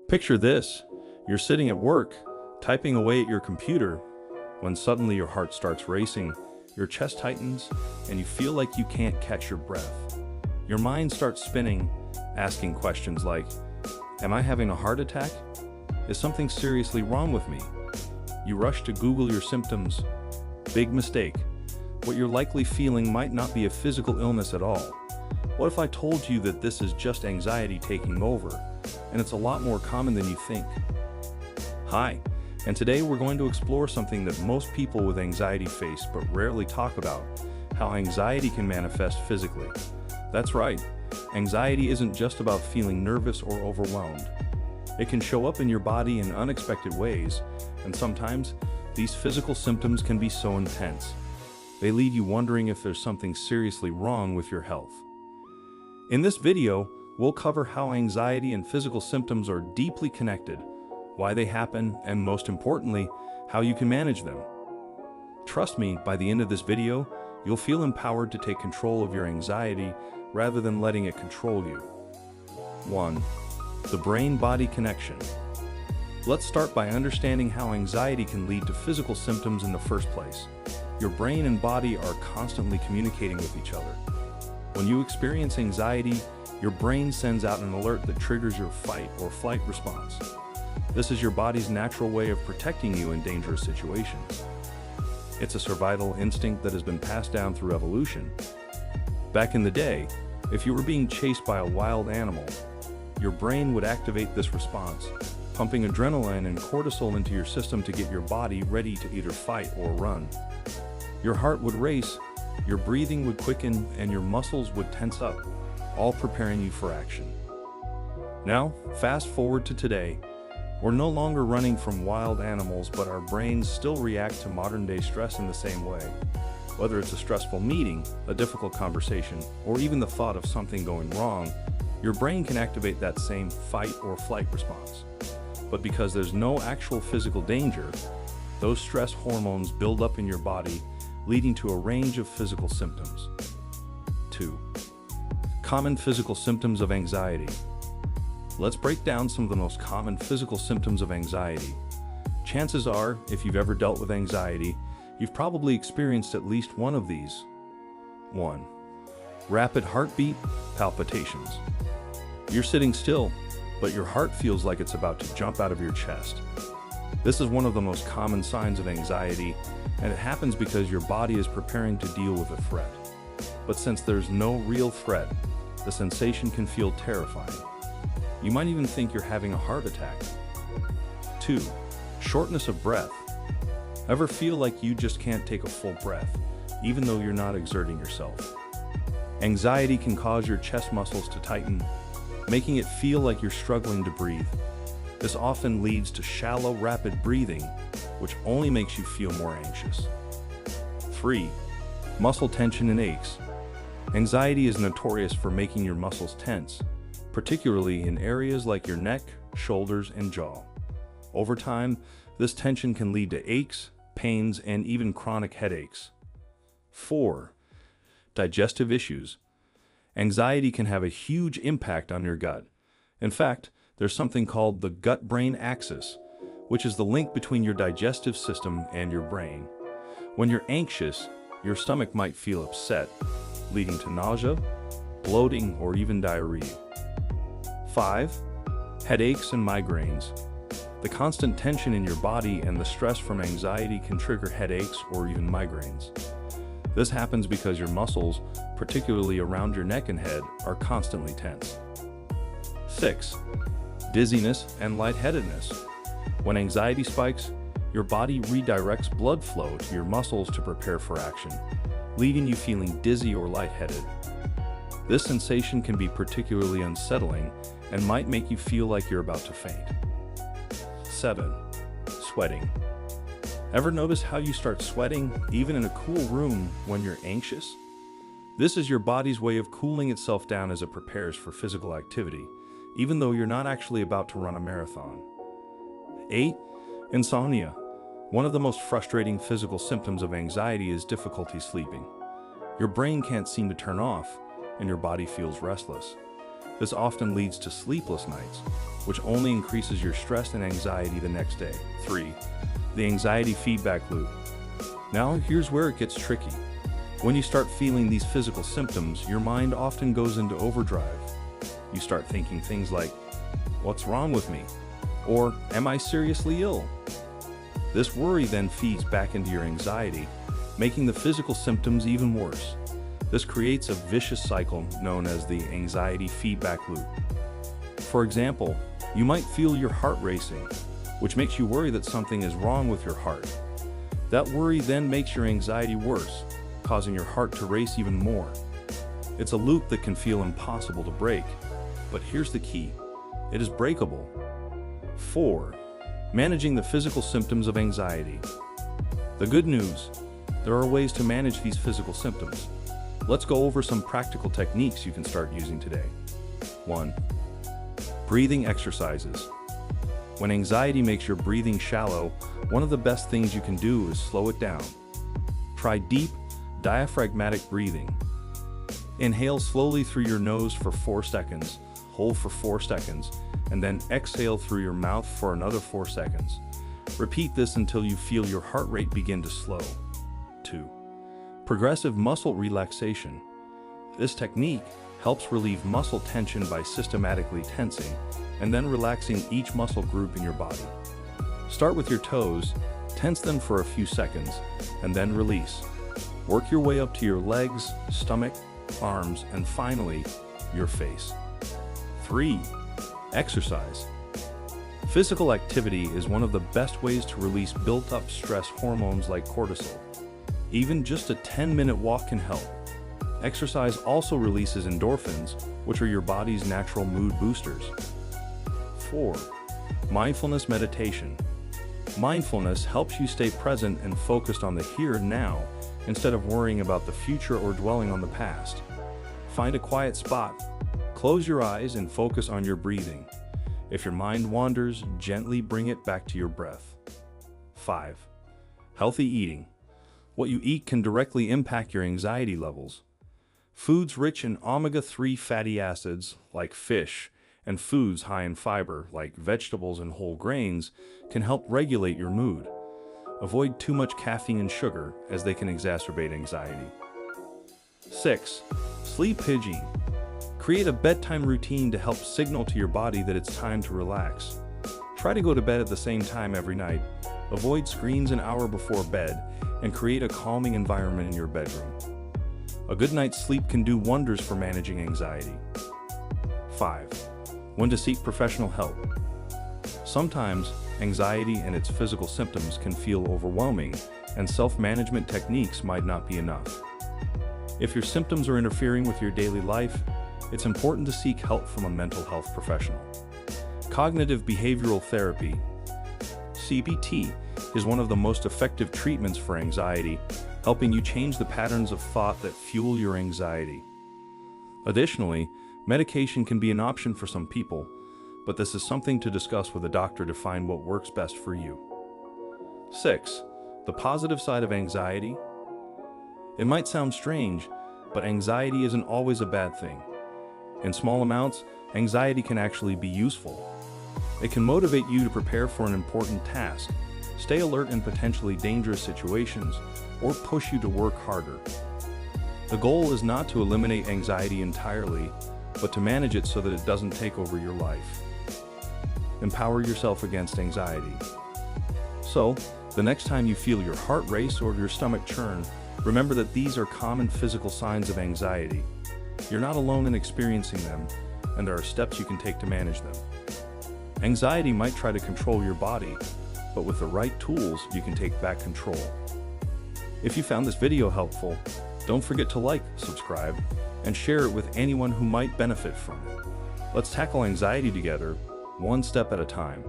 Picture this. You're sitting at work, typing away at your computer, when suddenly your heart starts racing, your chest tightens, and you feel like you can't catch your breath. Your mind starts spinning, asking questions like, am I having a heart attack? Is something seriously wrong with me? You rush to Google your symptoms. Big mistake. What you're likely feeling might not be a physical illness at all. What if I told you that this is just anxiety taking over, and it's a lot more common than you think? Hi, and today we're going to explore something that most people with anxiety face but rarely talk about: how anxiety can manifest physically. That's right, anxiety isn't just about feeling nervous or overwhelmed. It can show up in your body in unexpected ways, and sometimes these physical symptoms can be so intense they leave you wondering if there's something seriously wrong with your health. In this video, we'll cover how anxiety and physical symptoms are deeply connected, why they happen, and most importantly, how you can manage them. Trust me, by the end of this video, you'll feel empowered to take control of your anxiety rather than letting it control you. 1. The brain-body connection. Let's start by understanding how anxiety can lead to physical symptoms in the first place. Your brain and body are constantly communicating with each other. When you experience anxiety, your brain sends out an alert that triggers your fight or flight response. This is your body's natural way of protecting you in dangerous situations. It's a survival instinct that has been passed down through evolution. Back in the day, if you were being chased by a wild animal, your brain would activate this response, pumping adrenaline and cortisol into your system to get your body ready to either fight or run. Your heart would race, your breathing would quicken, and your muscles would tense up, all preparing you for action. Now, fast forward to today. We're no longer running from wild animals, but our brains still react to modern-day stress in the same way. Whether it's a stressful meeting, a difficult conversation, or even the thought of something going wrong, your brain can activate that same fight or flight response. But because there's no actual physical danger, those stress hormones build up in your body, leading to a range of physical symptoms. 2. Common physical symptoms of anxiety. Let's break down some of the most common physical symptoms of anxiety. Chances are, if you've ever dealt with anxiety, you've probably experienced at least one of these. 1. Rapid heartbeat, palpitations. You're sitting still, but your heart feels like it's about to jump out of your chest. This is one of the most common signs of anxiety, and it happens because your body is preparing to deal with a threat. But since there's no real threat, the sensation can feel terrifying. You might even think you're having a heart attack. 2. Shortness of breath. Ever feel like you just can't take a full breath, even though you're not exerting yourself? Anxiety can cause your chest muscles to tighten, making it feel like you're struggling to breathe. This often leads to shallow, rapid breathing, which only makes you feel more anxious. 3. Muscle tension and aches. Anxiety is notorious for making your muscles tense, particularly in areas like your neck, shoulders, and jaw. Over time, this tension can lead to aches, pains, and even chronic headaches. 4. Digestive issues. Anxiety can have a huge impact on your gut. In fact, there's something called the gut-brain axis, which is the link between your digestive system and your brain. When you're anxious, your stomach might feel upset, leading to nausea, bloating, or even diarrhea. 5. Headaches and migraines. The constant tension in your body and the stress from anxiety can trigger headaches or even migraines. This happens because your muscles, particularly around your neck and head, are constantly tense. 6. Dizziness and lightheadedness. When anxiety spikes, your body redirects blood flow to your muscles to prepare for action, leaving you feeling dizzy or lightheaded. This sensation can be particularly unsettling and might make you feel like you're about to faint. 7. Sweating. Ever notice how you start sweating, even in a cool room, when you're anxious? This is your body's way of cooling itself down as it prepares for physical activity, even though you're not actually about to run a marathon. 8. Insomnia. One of the most frustrating physical symptoms of anxiety is difficulty sleeping. Your brain can't seem to turn off, and your body feels restless. This often leads to sleepless nights, which only increases your stress and anxiety the next day. 3. The anxiety feedback loop. Now, here's where it gets tricky. When you start feeling these physical symptoms, your mind often goes into overdrive. You start thinking things like, "What's wrong with me?" Or, "Am I seriously ill?" This worry then feeds back into your anxiety, making the physical symptoms even worse. This creates a vicious cycle known as the anxiety feedback loop. For example, you might feel your heart racing, which makes you worry that something is wrong with your heart. That worry then makes your anxiety worse, causing your heart to race even more. It's a loop that can feel impossible to break, but here's the key: it is breakable. 4. Managing the physical symptoms of anxiety. The good news: there are ways to manage these physical symptoms. Let's go over some practical techniques you can start using today. 1. Breathing exercises. When anxiety makes your breathing shallow, one of the best things you can do is slow it down. Try deep, diaphragmatic breathing. Inhale slowly through your nose for 4 seconds, hold for 4 seconds, and then exhale through your mouth for another 4 seconds. Repeat this until you feel your heart rate begin to slow. 2. Progressive muscle relaxation. This technique helps relieve muscle tension by systematically tensing and then relaxing each muscle group in your body. Start with your toes, tense them for a few seconds, and then release. Work your way up to your legs, stomach, arms, and finally, your face. 3. Exercise. Physical activity is one of the best ways to release built-up stress hormones like cortisol. Even just a 10-minute walk can help. Exercise also releases endorphins, which are your body's natural mood boosters. 4. Mindfulness meditation. Mindfulness helps you stay present and focused on the here and now, instead of worrying about the future or dwelling on the past. Find a quiet spot, close your eyes, and focus on your breathing. If your mind wanders, gently bring it back to your breath. 5. Healthy eating. What you eat can directly impact your anxiety levels. Foods rich in omega-3 fatty acids, like fish, and foods high in fiber, like vegetables and whole grains, can help regulate your mood. Avoid too much caffeine and sugar, as they can exacerbate anxiety. 6. Sleep hygiene. Create a bedtime routine to help signal to your body that it's time to relax. Try to go to bed at the same time every night. Avoid screens an hour before bed, and create a calming environment in your bedroom. A good night's sleep can do wonders for managing anxiety. 5. When to seek professional help. Sometimes, anxiety and its physical symptoms can feel overwhelming, and self-management techniques might not be enough. If your symptoms are interfering with your daily life, it's important to seek help from a mental health professional. Cognitive behavioral therapy, CBT, is one of the most effective treatments for anxiety, helping you change the patterns of thought that fuel your anxiety. Additionally, medication can be an option for some people, but this is something to discuss with a doctor to find what works best for you. 6. The positive side of anxiety. It might sound strange, but anxiety isn't always a bad thing. In small amounts, anxiety can actually be useful. It can motivate you to prepare for an important task, stay alert in potentially dangerous situations, or push you to work harder. The goal is not to eliminate anxiety entirely, but to manage it so that it doesn't take over your life. Empower yourself against anxiety. So, the next time you feel your heart race or your stomach churn, remember that these are common physical signs of anxiety. You're not alone in experiencing them, and there are steps you can take to manage them. Anxiety might try to control your body, but with the right tools, you can take back control. If you found this video helpful, don't forget to like, subscribe, and share it with anyone who might benefit from it. Let's tackle anxiety together, one step at a time.